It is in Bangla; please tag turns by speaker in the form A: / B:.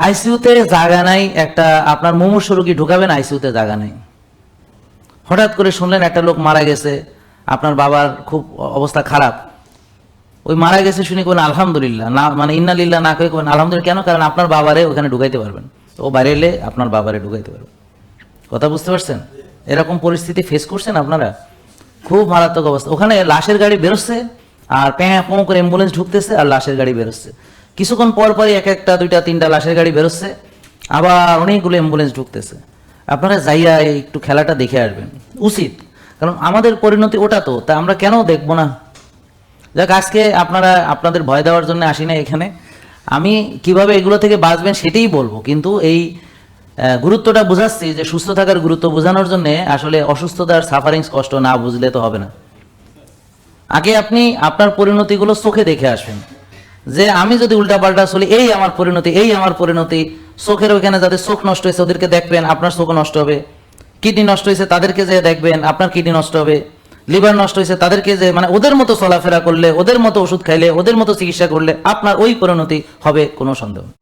A: আইসিইউতে জায়গা নাই, একটা আপনার মুমূর্ষু রোগী ঢুকাবেন, আইসিইউতে জায়গা নাই। হঠাৎ করে শুনলেন একটা লোক মারা গেছে, আপনার বাবার খুব অবস্থা খারাপ, ওই মারা গেছে শুনে কোন আলহামদুলিল্লাহ না, মানে ইন্না লিল্লাহ না কয়ে কোন আলহামদুলিল্লাহ। কেন? কারণ আপনার বাবারে ওখানে ঢুকাইতে পারবেন, ও বাইরে এলে আপনার বাবারে ঢুকাইতে পারবেন। কথা বুঝতে পারছেন? এরকম পরিস্থিতি ফেস করছেন আপনারা? খুব মারাত্মক অবস্থা। ওখানে লাশের গাড়ি বেরোচ্ছে আর প্যাঁ পোঁ করে অ্যাম্বুলেন্স ঢুকতেছে আর লাশের গাড়ি বেরোচ্ছে, কিছুক্ষণ পর পরই এক একটা দুইটা তিনটা লাশের গাড়ি বেরোচ্ছে, আবার অনেকগুলো অ্যাম্বুলেন্স ঢুকতেছে। আপনারা যাইয়া একটু খেলাটা দেখে আসবেন, উচিত। কারণ আমাদের পরিণতি ওটা তো, তা আমরা কেন দেখবো না? যাক, আজকে আপনারা আপনাদের ভয় দেওয়ার জন্য আসি না এখানে, আমি কিভাবে এগুলো থেকে বাঁচবেন সেটাই বলবো। কিন্তু এই গুরুত্বটা বুঝাচ্ছি যে সুস্থ থাকার গুরুত্ব বোঝানোর জন্য, আসলে অসুস্থতার সাফারিংস কষ্ট না বুঝলে তো হবে না। আগে আপনি আপনার পরিণতিগুলো চোখে দেখে আসবেন, যে আমি যদি উল্টাপাল্টা চলি, এই আমার পরিণতি, এই আমার পরিণতি। চোখের ওইখানে যাদের চোখ নষ্ট হয়েছে ওদেরকে দেখবেন, আপনার চোখ নষ্ট হবে। কিডনি নষ্ট হয়েছে তাদেরকে যে দেখবেন, আপনার কিডনি নষ্ট হবে। লিভার নষ্ট হয়েছে তাদেরকে যে, মানে ওদের মতো চলাফেরা করলে, ওদের মতো ওষুধ খাইলে, ওদের মতো চিকিৎসা করলে আপনার ওই পরিণতি হবে, কোনো সন্দেহ নেই।